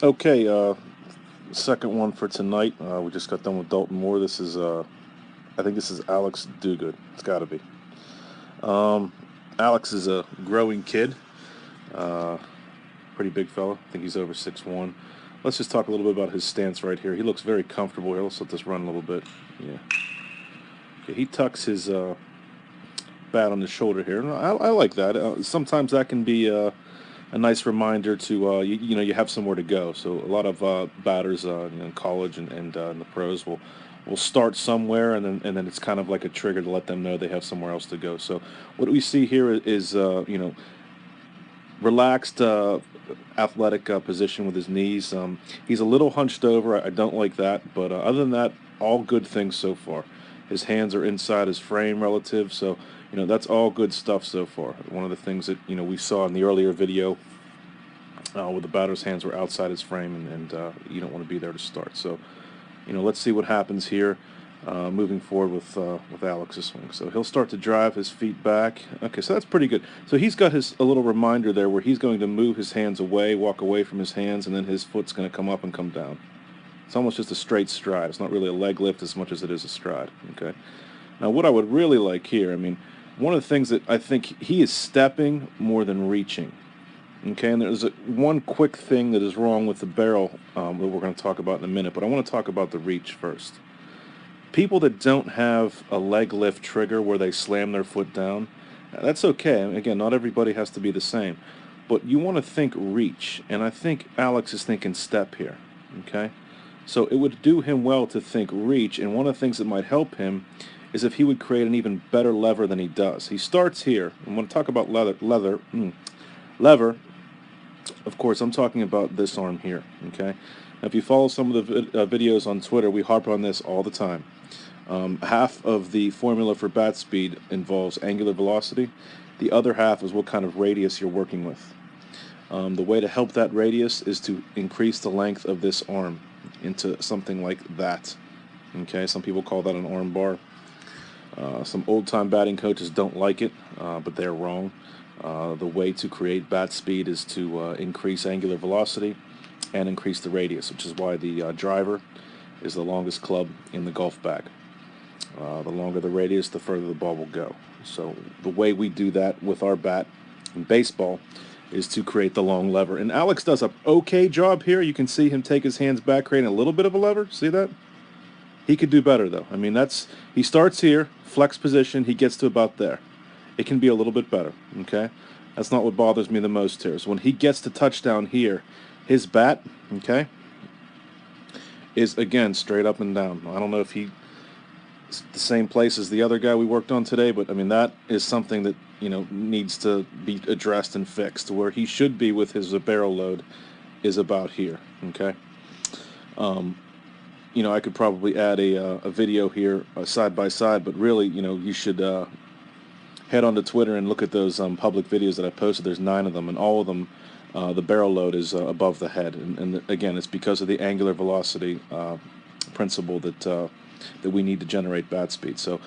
Okay, second one for tonight. We just got done with Dalton Moore. This is, I think this is Alex Duguid. It's got to be. Um, Alex is a growing kid, uh, pretty big fella. I think he's over 6'1". Let's just talk a little bit about his stance right here. He looks very comfortable here. Let's let this run a little bit. Yeah. Okay, he tucks his bat on his shoulder here. And I like that. Sometimes that can be a nice reminder to you know you have somewhere to go. So a lot of batters in college and in the pros will start somewhere and then it's kind of like a trigger to let them know they have somewhere else to go. So what we see here is relaxed athletic position with his knees. He's a little hunched over. I don't like that, but other than that, all good things so far. His hands are inside his frame relative, so that's all good stuff so far. One of the things that we saw in the earlier video where the batter's hands were outside his frame, and you don't want to be there to start. So, let's see what happens here moving forward with Alex's swing. So he'll start to drive his feet back. Okay, so that's pretty good. So he's got a little reminder there where he's going to move his hands away, walk away from his hands, and then his foot's going to come up and come down. It's almost just a straight stride. It's not really a leg lift as much as it is a stride. Okay. Now, what I would really like here, I mean, one of the things that I think he is stepping more than reaching. Okay, and there's one quick thing that is wrong with the barrel that we're going to talk about in a minute, but I want to talk about the reach first. People that don't have a leg lift trigger where they slam their foot down, that's okay. Again, not everybody has to be the same, but you want to think reach, and I think Alex is thinking step here. Okay, so it would do him well to think reach, and one of the things that might help him is if he would create an even better lever than he does. He starts here. I'm going to talk about lever. Of course, I'm talking about this arm here, okay? Now, if you follow some of the videos on Twitter, we harp on this all the time. Half of the formula for bat speed involves angular velocity. The other half is what kind of radius you're working with. The way to help that radius is to increase the length of this arm into something like that. Okay, some people call that an arm bar. Some old-time batting coaches don't like it, but they're wrong. The way to create bat speed is to increase angular velocity and increase the radius, which is why the driver is the longest club in the golf bag. The longer the radius, the further the ball will go. So the way we do that with our bat in baseball is to create the long lever. And Alex does a okay job here. You can see him take his hands back, creating a little bit of a lever. See that? He could do better, though. I mean, he starts here, flex position, he gets to about there. It can be a little bit better, okay? That's not what bothers me the most here. So when he gets to touchdown here, his bat, okay, is, again, straight up and down. I don't know if he's the same place as the other guy we worked on today, but, I mean, that is something that, needs to be addressed and fixed. Where he should be with his barrel load is about here, okay? I could probably add a video here side by side, but really, you should head onto Twitter and look at those public videos that I posted. There's 9 of them, and all of them, the barrel load is above the head, and again, it's because of the angular velocity principle that we need to generate bat speed. So,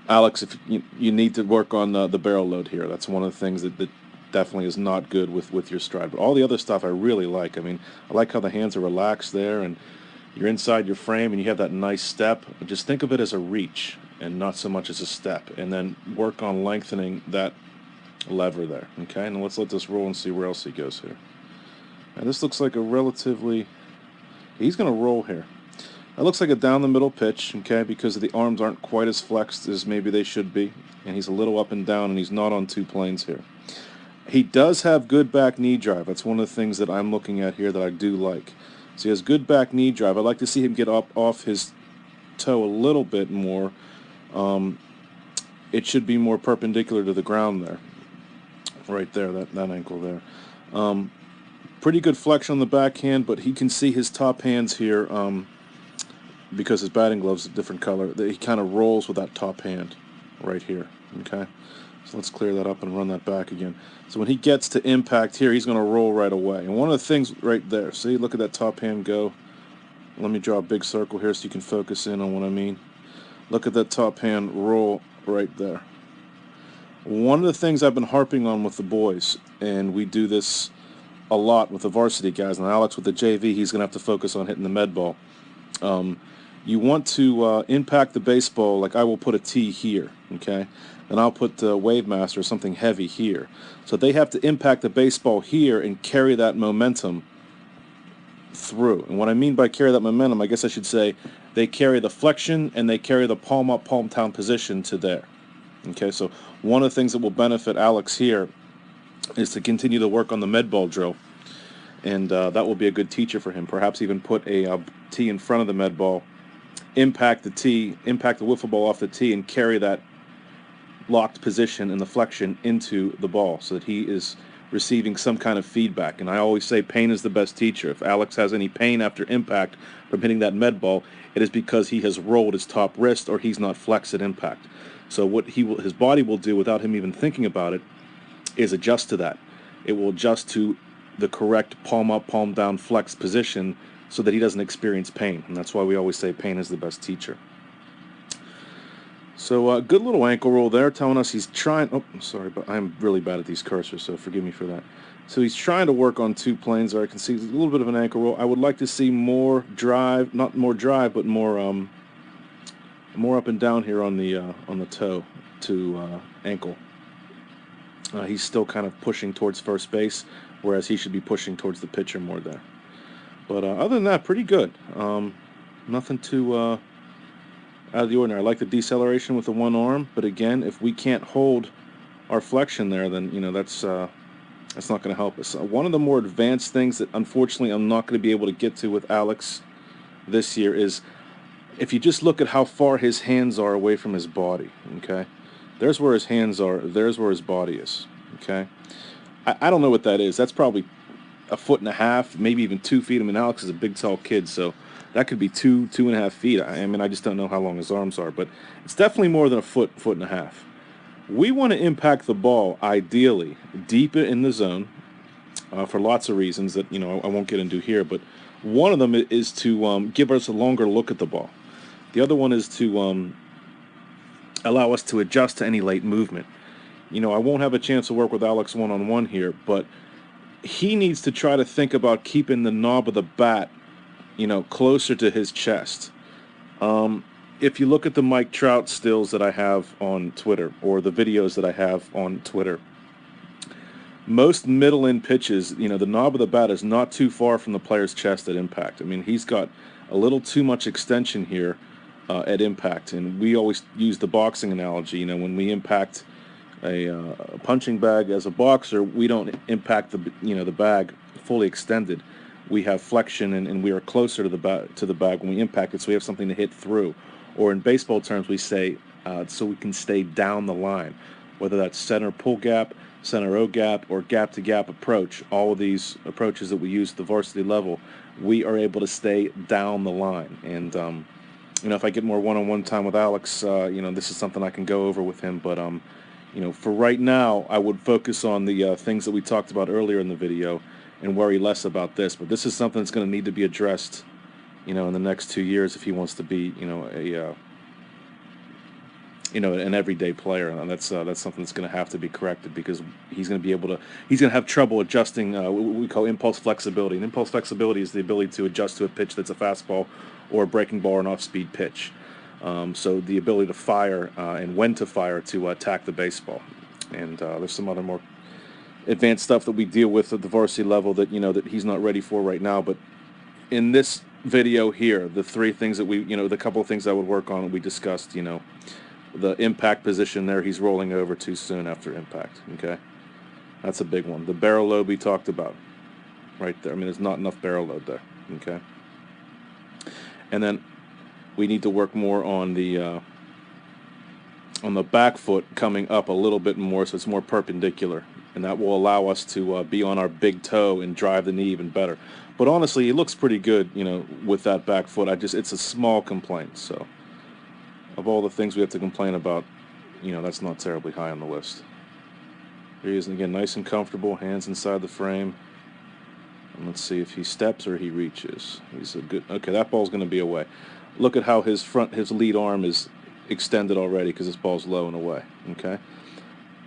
Alex, if you need to work on the barrel load here, that's one of the things that definitely is not good with your stride. But all the other stuff I really like. I mean, I like how the hands are relaxed there, and you're inside your frame and you have that nice step. Just think of it as a reach and not so much as a step, and then work on lengthening that lever there. Okay, now let's let this roll and see where else he goes here. And this looks like a relatively, he's going to roll here. That looks like a down the middle pitch, okay, because the arms aren't quite as flexed as maybe they should be, and he's a little up and down, and he's not on 2 planes here. He does have good back knee drive. That's one of the things that I'm looking at here that I do like. So he has good back knee drive. I'd like to see him get up off his toe a little bit more. It should be more perpendicular to the ground there. Right there, that ankle there. Pretty good flexion on the backhand, but he can see his top hands here because his batting glove's a different color. He kind of rolls with that top hand right here. Okay, so let's clear that up and run that back again. So when he gets to impact here, he's going to roll right away. And one of the things right there, see, look at that top hand go. Let me draw a big circle here so you can focus in on what I mean. Look at that top hand roll right there. One of the things I've been harping on with the boys, and we do this a lot with the varsity guys, and Alex with the JV, he's going to have to focus on hitting the med ball. You want to impact the baseball, like I will put a tee here, okay? And I'll put Wave Master or something heavy here. So they have to impact the baseball here and carry that momentum through. And what I mean by carry that momentum, I guess I should say they carry the flexion and they carry the palm up, palm down position to there. Okay, so one of the things that will benefit Alex here is to continue to work on the med ball drill. And that will be a good teacher for him. Perhaps even put a tee in front of the med ball, impact the tee, impact the wiffle ball off the tee, and carry that locked position and the flexion into the ball so that he is receiving some kind of feedback. And I always say pain is the best teacher. If Alex has any pain after impact from hitting that med ball, it is because he has rolled his top wrist or he's not flexed at impact. So what his body will do without him even thinking about it is adjust to that. It will adjust to the correct palm up, palm down flex position so that he doesn't experience pain. And that's why we always say pain is the best teacher. So good little ankle roll there, telling us he's trying. Oh, I'm sorry, but I'm really bad at these cursors, so forgive me for that. So he's trying to work on 2 planes there. I can see a little bit of an ankle roll. I would like to see more drive, not more drive, but more up and down here on the toe to ankle. He's still kind of pushing towards first base, whereas he should be pushing towards the pitcher more there. But other than that, pretty good. Nothing too out of the ordinary. I like the deceleration with the one arm, but again, if we can't hold our flexion there, then that's not going to help us. One of the more advanced things that unfortunately I'm not going to be able to get to with Alex this year is if you just look at how far his hands are away from his body. Okay, there's where his hands are. There's where his body is. Okay, I don't know what that is. That's probably 1.5 feet, maybe even 2 feet. I mean, Alex is a big, tall kid, so that could be 2.5 feet. I mean, I just don't know how long his arms are, but it's definitely more than a foot and a half. We want to impact the ball, ideally, deep in the zone for lots of reasons that, I won't get into here, but one of them is to give us a longer look at the ball. The other one is to allow us to adjust to any late movement. I won't have a chance to work with Alex one-on-one here, but he needs to try to think about keeping the knob of the bat, closer to his chest. If you look at the Mike Trout stills that I have on Twitter or the videos that I have on Twitter, most middle-in pitches, the knob of the bat is not too far from the player's chest at impact. I mean, he's got a little too much extension here at impact, and we always use the boxing analogy. When we impact a punching bag as a boxer, we don't impact the bag fully extended. We have flexion and we are closer to the bag when we impact it, so we have something to hit through. Or in baseball terms, we say so we can stay down the line, whether that's center pull gap, center O gap, or gap to gap approach. All of these approaches that we use at the varsity level, we are able to stay down the line. And if I get more one-on-one time with Alex, this is something I can go over with him. But for right now, I would focus on the things that we talked about earlier in the video and worry less about this. But this is something that's going to need to be addressed, in the next 2 years if he wants to be, an everyday player. And that's something that's going to have to be corrected because he's going to have trouble adjusting what we call impulse flexibility. And impulse flexibility is the ability to adjust to a pitch that's a fastball or a breaking ball or an off-speed pitch. So the ability to fire and when to fire to attack the baseball. And there's some other more advanced stuff that we deal with at the varsity level that that he's not ready for right now. But in this video here, the 3 things that the couple of things I would work on, we discussed. The impact position there, he's rolling over too soon after impact. Okay, that's a big one. The barrel load we talked about, right there. I mean, there's not enough barrel load there. Okay, and then we need to work more on the back foot coming up a little bit more, so it's more perpendicular, and that will allow us to be on our big toe and drive the knee even better. But honestly, it looks pretty good, with that back foot. It's a small complaint. So, of all the things we have to complain about, that's not terribly high on the list. Here he is again, nice and comfortable, hands inside the frame. And let's see if he steps or he reaches. He's a good. Okay, that ball's going to be away. Look at how his lead arm is extended already because this ball's low and away. Okay,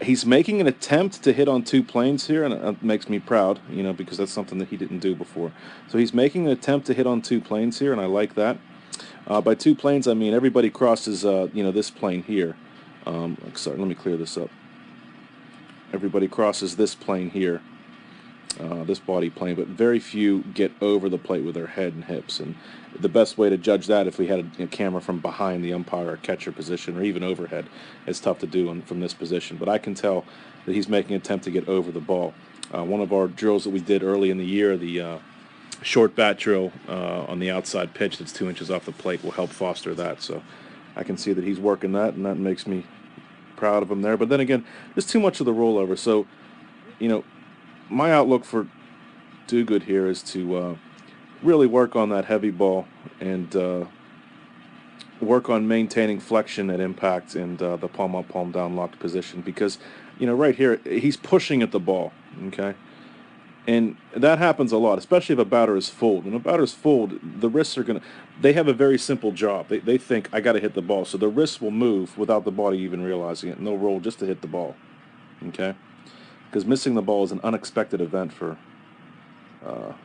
He's making an attempt to hit on two planes here, and it makes me proud, you know, because that's something that he didn't do before. So he's making an attempt to hit on two planes here, and I like that. By two planes, I mean everybody crosses, you know, this plane here. Sorry, let me clear this up. Everybody crosses this plane here, this body plane, but very few get over the plate with their head and hips. And the best way to judge that, if we had a camera from behind the umpire or catcher position, or even overhead, it's tough to do from this position. But I can tell that he's making an attempt to get over the ball. One of our drills that we did early in the year, the short bat drill on the outside pitch that's 2 inches off the plate, will help foster that. So I can see that he's working that, and that makes me proud of him there. But then again, there's too much of the rollover. So, you know, my outlook for Duguid here is to really work on that heavy ball and work on maintaining flexion at impact and the palm up, palm down locked position, because, you know, right here, he's pushing at the ball, okay? And that happens a lot, especially if a batter is fooled. When a batter is fooled, the wrists are going to, they have a very simple job. They think, I got to hit the ball. So the wrists will move without the body even realizing it, and they'll roll just to hit the ball, okay? Because missing the ball is an unexpected event for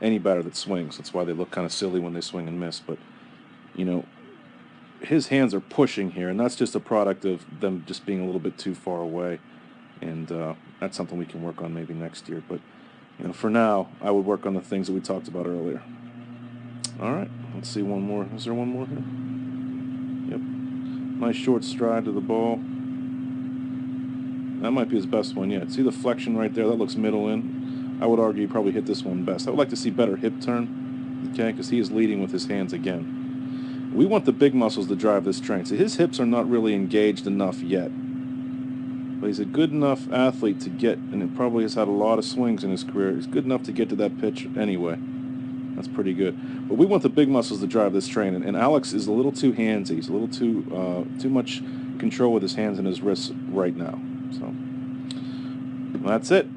any batter that swings. That's why they look kind of silly when they swing and miss. But, you know, his hands are pushing here, and that's just a product of them just being a little bit too far away. And that's something we can work on maybe next year. But, you know, for now, I would work on the things that we talked about earlier. All right, let's see one more. Is there one more here? Yep. Nice short stride to the ball. That might be his best one yet. See the flexion right there? That looks middle in. I would argue he probably hit this one best. I would like to see better hip turn, okay, because he is leading with his hands again. We want the big muscles to drive this train. So his hips are not really engaged enough yet. But he's a good enough athlete to get, and it probably has had a lot of swings in his career. He's good enough to get to that pitch anyway. That's pretty good. But we want the big muscles to drive this train, and Alex is a little too handsy. He's a little too much control with his hands and his wrists right now. So that's it.